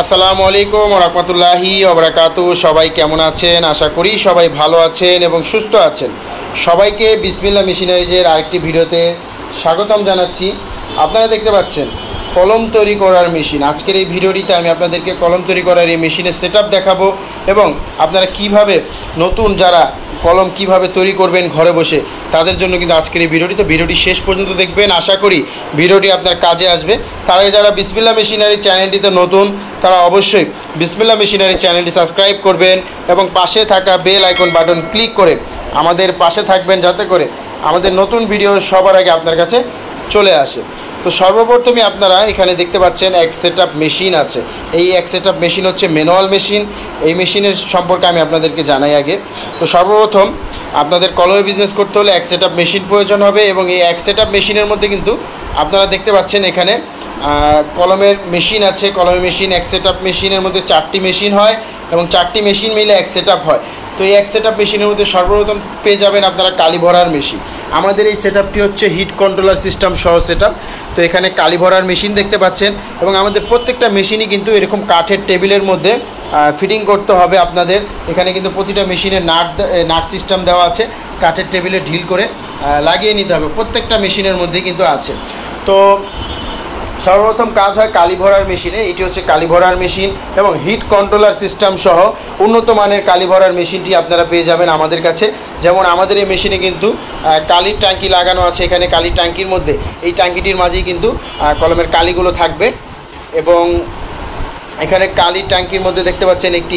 আসসালামু আলাইকুম ওয়া রাহমাতুল্লাহি ওয়া বারাকাতুহু। সবাই কেমন আছেন? আশা করি সবাই ভালো আছেন এবং সুস্থ আছেন। সবাইকে বিসমিল্লাহ মেশিনারিজের আরেকটি ভিডিওতে স্বাগতম জানাচ্ছি। আপনারা দেখতে পাচ্ছেন কলম তৈরি করার মেশিন। আজকের এই ভিডিওটিতে আমি আপনাদেরকে কলম তৈরি করার এই মেশিনের সেটআপ দেখাবো এবং আপনারা কিভাবে নতুন যারা কলম কিভাবে তৈরি করবেন ঘরে বসে তাদের জন্য কিন্তু আজকের এই ভিডিওটি শেষ পর্যন্ত দেখবেন। আশা করি ভিডিওটি আপনার কাজে আসবে। তার আগে যারা বিসমিল্লাহ মেশিনারি চ্যানেলটিতে নতুন তারা অবশ্যই বিসমিল্লাহ মেশিনারি চ্যানেলটি সাবস্ক্রাইব করবেন এবং পাশে থাকা বেল আইকন বাটন ক্লিক করে আমাদের পাশে থাকবেন, যাতে করে আমাদের নতুন ভিডিও সবার আগে আপনার কাছে চলে আসে। তো সর্বপ্রথমে আপনারা এখানে দেখতে পাচ্ছেন এক সেটআপ মেশিন আছে। এই এক সেটআপ মেশিন হচ্ছে ম্যানুয়াল মেশিন। এই মেশিনের সম্পর্কে আমি আপনাদেরকে জানাই আগে। তো সর্বপ্রথম আপনাদের কলমে বিজনেস করতে হলে এক সেটআপ মেশিন প্রয়োজন হবে এবং এই এক সেটআপ মেশিনের মধ্যে কিন্তু আপনারা দেখতে পাচ্ছেন এখানে কলমের মেশিন আছে। কলমের মেশিন এক সেটআপ মেশিনের মধ্যে 4টি মেশিন হয় এবং 4টি মেশিন মিলে এক সেটআপ হয়। তো এই এক সেটআপ মেশিনের মধ্যে সর্বপ্রথম পেয়ে যাবেন আপনারা কালি ভরার মেশিন। আমাদের এই সেটআপটি হচ্ছে হিট কন্ট্রোলার সিস্টেম সহ সেটআপ। তো এখানে কালি ভরার মেশিন দেখতে পাচ্ছেন এবং আমাদের প্রত্যেকটা মেশিনই কিন্তু এরকম কাঠের টেবিলের মধ্যে ফিটিং করতে হবে আপনাদের। এখানে কিন্তু প্রতিটা মেশিনে নাট সিস্টেম দেওয়া আছে, কাঠের টেবিলে ঢিল করে লাগিয়ে নিতে হবে। প্রত্যেকটা মেশিনের মধ্যে কিন্তু আছে। তো সর্বপ্রথম কাজ হয় কালি ভরার মেশিনে। এটি হচ্ছে কালি ভরার মেশিন এবং হিট কন্ট্রোলার সিস্টেম সহ উন্নত মানের কালি ভরার মেশিনটি আপনারা পেয়ে যাবেন আমাদের কাছে। যেমন আমাদের এই মেশিনে কিন্তু কালির ট্যাঙ্কি লাগানো আছে। এখানে কালির ট্যাঙ্কির মধ্যে এই ট্যাঙ্কিটির মাঝেই কিন্তু কলমের কালিগুলো থাকবে এবং এখানে কালির ট্যাঙ্কির মধ্যে দেখতে পাচ্ছেন একটি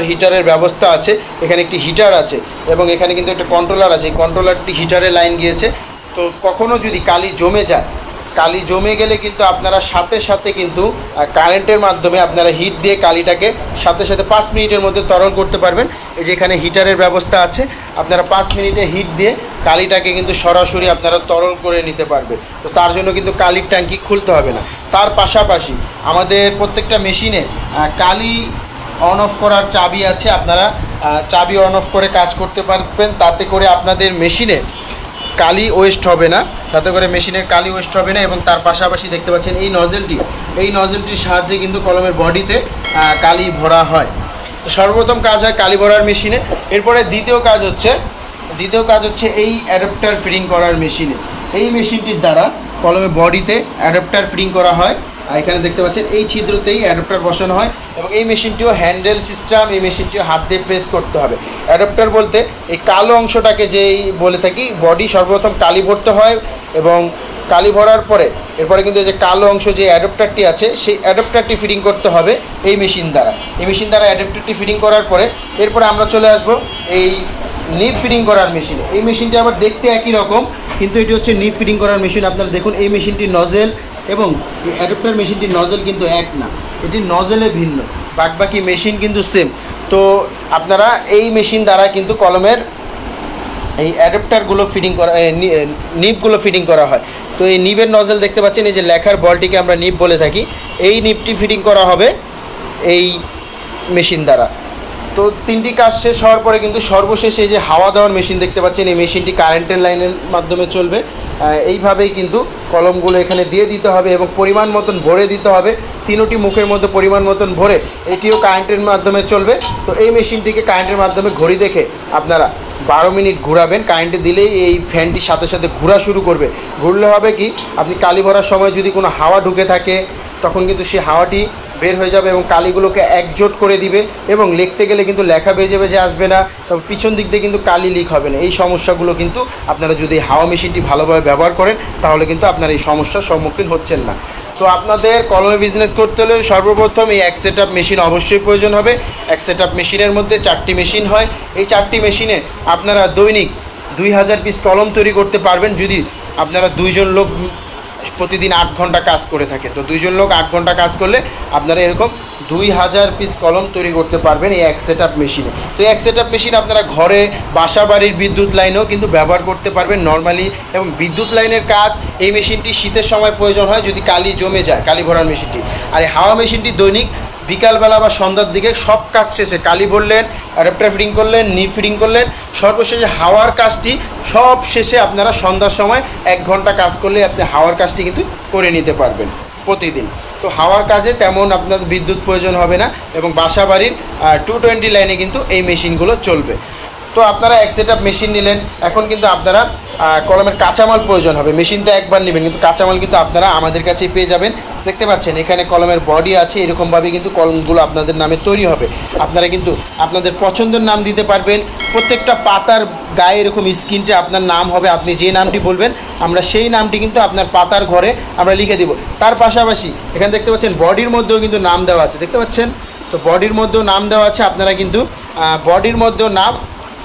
হিটারের ব্যবস্থা আছে। এখানে একটি হিটার আছে এবং এখানে কিন্তু একটা কন্ট্রোলার আছে। এই কন্ট্রোলারটি হিটারে লাইন গিয়েছে। তো কখনও যদি কালি জমে যায়, কালি জমে গেলে কিন্তু আপনারা সাথে সাথে কিন্তু কারেন্টের মাধ্যমে আপনারা হিট দিয়ে কালিটাকে সাথে সাথে 5 মিনিটের মধ্যে তরল করতে পারবেন। এই যে এখানে হিটারের ব্যবস্থা আছে, আপনারা 5 মিনিটে হিট দিয়ে কালিটাকে কিন্তু সরাসরি আপনারা তরল করে নিতে পারবেন। তো তার জন্য কিন্তু কালির ট্যাঙ্কি খুলতে হবে না। তার পাশাপাশি আমাদের প্রত্যেকটা মেশিনে কালি অন অফ করার চাবি আছে। আপনারা চাবি অন অফ করে কাজ করতে পারবেন। তাতে করে আপনাদের মেশিনে কালি ওয়েস্ট হবে না, তাতে করে মেশিনের কালি ওয়েস্ট হবে না। এবং তার পাশাপাশি দেখতে পাচ্ছেন এই নজেলটির সাহায্যে কিন্তু কলমের বডিতে কালি ভরা হয়। তো সর্বপ্রথম কাজ হয় কালি ভরার মেশিনে। এরপরে দ্বিতীয় কাজ হচ্ছে এই অ্যাডাপ্টার ফিটিং করার মেশিনে। এই মেশিনটির দ্বারা কলমের বডিতে অ্যাডাপ্টার ফিটিং করা হয়। আর এখানে দেখতে পাচ্ছেন এই ছিদ্রতেই অ্যাডাপ্টার বসানো হয় এবং এই মেশিনটিও হ্যান্ডেল সিস্টেম। এই মেশিনটিও হাত দিয়ে প্রেস করতে হবে। অ্যাডাপ্টার বলতে এই কালো অংশটাকে যেই বলে থাকি, বডি সর্বপ্রথম কালি ভরতে হয় এবং কালি ভরার পরে এরপরে কিন্তু এই যে কালো অংশ যে অ্যাডাপ্টারটি আছে সেই অ্যাডাপ্টারটি ফিটিং করতে হবে এই মেশিন দ্বারা। এই মেশিন দ্বারা অ্যাডাপ্টারটি ফিটিং করার পরে এরপরে আমরা চলে আসব এই নিপ ফিটিং করার মেশিনে। এই মেশিনটি আবার দেখতে একই রকম, কিন্তু এটি হচ্ছে নিপ ফিটিং করার মেশিন। আপনারা দেখুন এই মেশিনটির নজেল এবং অ্যাডাপ্টার মেশিনটির নজেল কিন্তু এক না, এটির নজেলে ভিন্ন, বাকি মেশিন কিন্তু সেম। তো আপনারা এই মেশিন দ্বারা কিন্তু কলমের এই অ্যাডাপ্টারগুলো ফিটিং করা, নিপগুলো ফিটিং করা হয়। তো এই নিপের নজেল দেখতে পাচ্ছেন, এই যে লেখার বলটিকে আমরা নিপ বলে থাকি, এই নিপটি ফিটিং করা হবে এই মেশিন দ্বারা। তো 3টি কাজ শেষ হওয়ার পরে কিন্তু সর্বশেষে এই যে হাওয়া দেওয়ার মেশিন দেখতে পাচ্ছেন, এই মেশিনটি কারেন্টের লাইনের মাধ্যমে চলবে। এইভাবেই কিন্তু কলমগুলো এখানে দিয়ে দিতে হবে এবং পরিমাণ মতন ভরে দিতে হবে। 3টি মুখের মধ্যে পরিমাণ মতন ভরে এটিও কারেন্টের মাধ্যমে চলবে। তো এই মেশিনটিকে কারেন্টের মাধ্যমে ঘড়ি দেখে আপনারা 12 মিনিট ঘোরাবেন। কারেন্টে দিলেই এই ফ্যানটি সাথে সাথে ঘোরা শুরু করবে। ঘুরলে হবে কি, আপনি কালি ভরার সময় যদি কোনো হাওয়া ঢুকে থাকে তখন কিন্তু সেই হাওয়াটি বের হয়ে যাবে এবং কালিগুলোকে একজোট করে দিবে এবং লিখতে গেলে কিন্তু লেখা বেজে আসবে না। তবে পিছন দিক দিয়ে কিন্তু কালি লিক হবে না। এই সমস্যাগুলো কিন্তু আপনারা যদি হাওয়া মেশিনটি ভালোভাবে ব্যবহার করেন তাহলে কিন্তু আপনারা এই সমস্যার সম্মুখীন হচ্ছেন না। তো আপনাদের কলমে বিজনেস করতে হলে সর্বপ্রথম এই এক সেটআপ মেশিন অবশ্যই প্রয়োজন হবে। এক সেটআপ মেশিনের মধ্যে 4টি মেশিন হয়। এই 4টি মেশিনে আপনারা দৈনিক 2000 পিস কলম তৈরি করতে পারবেন যদি আপনারা 2 জন লোক প্রতিদিন 8 ঘন্টা কাজ করে থাকে। তো 2 জন লোক 8 ঘন্টা কাজ করলে আপনারা এরকম 2000 পিস কলম তৈরি করতে পারবেন এই এক সেটআপ মেশিনে। তো এক সেটআপ মেশিন আপনারা ঘরে, বাসা বাড়ির বিদ্যুৎ লাইনেও কিন্তু ব্যবহার করতে পারবেন নর্মালি। এবং বিদ্যুৎ লাইনের কাজ এই মেশিনটি শীতের সময় প্রয়োজন হয় যদি কালি জমে যায়, কালি ভরার মেশিনটি। আর এই হাওয়া মেশিনটি দৈনিক বিকালবেলা বা সন্ধ্যার দিকে সব কাজ শেষে কালি ভরলেন, অ্যাডাপ্টার ফিটিং করলেন, নিপ ফিটিং করলেন, সর্বশেষে হাওয়ার কাজটি সব শেষে আপনারা সন্ধ্যার সময় 1 ঘন্টা কাজ করলে আপনি হাওয়ার কাজটি কিন্তু করে নিতে পারবেন প্রতিদিন। তো হাওয়ার কাজে তেমন আপনার বিদ্যুৎ প্রয়োজন হবে না এবং বাসা বাড়ির 220 লাইনে কিন্তু এই মেশিনগুলো চলবে। তো আপনারা এক সেটআপ মেশিন নিলেন, এখন কিন্তু আপনারা কলমের কাঁচামাল প্রয়োজন হবে। মেশিন তো একবার নেবেন, কিন্তু কাঁচামাল কিন্তু আপনারা আমাদের কাছেই পেয়ে যাবেন। দেখতে পাচ্ছেন এখানে কলমের বডি আছে, এরকমভাবে কিন্তু কলমগুলো আপনাদের নামে তৈরি হবে। আপনারা কিন্তু আপনাদের পছন্দের নাম দিতে পারবেন। প্রত্যেকটা পাতার গায়ে এরকম স্ক্রিনটে আপনার নাম হবে, আপনি যে নামটি বলবেন আমরা সেই নামটি কিন্তু আপনার পাতার ঘরে আমরা লিখে দিব। তার পাশাপাশি এখানে দেখতে পাচ্ছেন বডির মধ্যেও কিন্তু নাম দেওয়া আছে, দেখতে পাচ্ছেন। তো বডির মধ্যেও নাম দেওয়া আছে, আপনারা কিন্তু বডির মধ্যেও নাম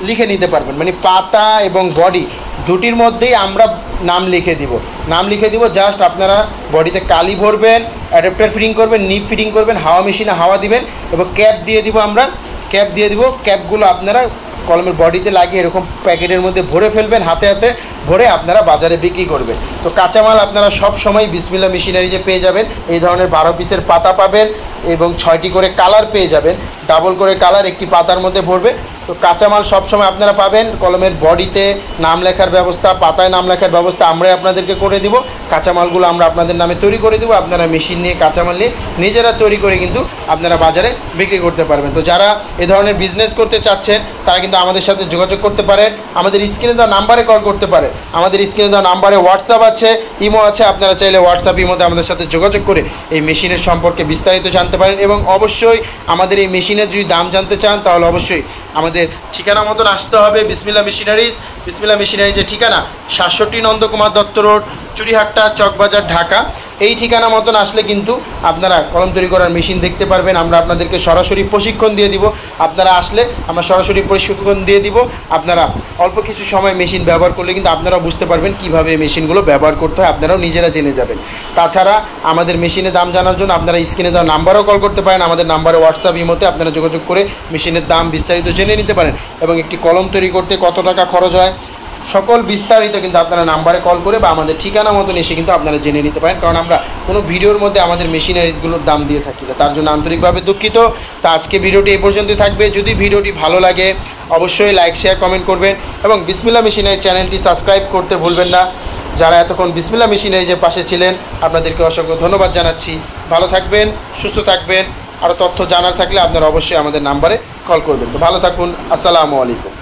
লিখে নিতে পারবেন। মানে পাতা এবং বডি দুটির মধ্যেই আমরা নাম লিখে দিব। নাম লিখে দিব, জাস্ট আপনারা বডিতে কালি ভরবেন, অ্যাডাপ্টার ফিটিং করবেন, নিপ ফিটিং করবেন, হাওয়া মেশিনে হাওয়া দিবেন এবং ক্যাপ দিয়ে দিব। আমরা ক্যাপ দিয়ে দিব। ক্যাপগুলো আপনারা কলমের বডিতে লাগিয়ে এরকম প্যাকেটের মধ্যে ভরে ফেলবেন, হাতে হাতে ভরে আপনারা বাজারে বিক্রি করবেন। তো কাঁচামাল আপনারা সব সময় বিসমিল্লাহ মেশিনারিজে পেয়ে যাবেন। এই ধরনের 12 পিসের পাতা পাবেন এবং 6টি করে কালার পেয়ে যাবেন। ডাবল করে কালার একটি পাতার মধ্যে ভরবে। তো কাঁচামাল সবসময় আপনারা পাবেন। কলমের বডিতে নাম লেখার ব্যবস্থা, পাতায় নাম লেখার ব্যবস্থা আমরাই আপনাদেরকে করে দিব। কাঁচামালগুলো আমরা আপনাদের নামে তৈরি করে দিব। আপনারা মেশিন নিয়ে কাঁচামাল নিয়ে নিজেরা তৈরি করে কিন্তু আপনারা বাজারে বিক্রি করতে পারবেন। তো যারা এ ধরনের বিজনেস করতে চাচ্ছেন তারা কিন্তু আমাদের সাথে যোগাযোগ করতে পারেন। আমাদের স্ক্রিনে দেওয়া নাম্বারে কল করতে পারেন। আমাদের স্ক্রিনে দেওয়া নাম্বারে হোয়াটসঅ্যাপ আছে, ইমো আছে। আপনারা চাইলে হোয়াটসঅ্যাপ ইমোতে আমাদের সাথে যোগাযোগ করে এই মেশিনের সম্পর্কে বিস্তারিত জানতে পারেন। এবং অবশ্যই আমাদের এই মেশিনের যদি দাম জানতে চান তাহলে অবশ্যই আমাদের ঠিকানা মতন আসতে হবে বিসমিল্লাহ মেশিনারিজ। বিসমিল্লাহ মেশিনারিজের ঠিকানা 67 নন্দকুমার দত্ত রোড, চুরিহাট্টা, চকবাজার, ঢাকা। এই ঠিকানা মতন আসলে কিন্তু আপনারা কলম তৈরি করার মেশিন দেখতে পারবেন। আমরা আপনাদেরকে সরাসরি প্রশিক্ষণ দিয়ে দিব। আপনারা আসলে আমরা সরাসরি প্রশিক্ষণ দিয়ে দিব। আপনারা অল্প কিছু সময় মেশিন ব্যবহার করলে কিন্তু আপনারাও বুঝতে পারবেন কীভাবে এই মেশিনগুলো ব্যবহার করতে হয়, আপনারাও নিজেরা জেনে যাবেন। তাছাড়া আমাদের মেশিনের দাম জানার জন্য আপনারা স্ক্রিনে দেওয়া নাম্বারও কল করতে পারেন। আমাদের নাম্বারে হোয়াটসঅ্যাপ ইমোতে আপনারা যোগাযোগ করে মেশিনের দাম বিস্তারিত জেনে নিতে পারেন এবং একটি কলম তৈরি করতে কত টাকা খরচ হয় সকল বিস্তারিত কিন্তু আপনারা নাম্বারে কল করে বা আমাদের ঠিকানা মতন এসে কিন্তু আপনারা জেনে নিতে পারেন। কারণ আমরা কোনো ভিডিওর মধ্যে আমাদের মেশিনারিজগুলোর দাম দিয়ে থাকি না, তার জন্য আন্তরিকভাবে দুঃখিত। তো আজকে ভিডিওটি এই পর্যন্তই থাকবে। যদি ভিডিওটি ভালো লাগে অবশ্যই লাইক, শেয়ার, কমেন্ট করবেন এবং বিসমিল্লাহ মেশিনারিজ চ্যানেলটি সাবস্ক্রাইব করতে ভুলবেন না। যারা এতক্ষণ বিসমিল্লাহ মেশিনারিজের পাশে ছিলেন আপনাদেরকে অসংখ্য ধন্যবাদ জানাচ্ছি। ভালো থাকবেন, সুস্থ থাকবেন। আরও তথ্য জানার থাকলে আপনারা অবশ্যই আমাদের নাম্বারে কল করবেন। তো ভালো থাকুন। আসসালামু আলাইকুম।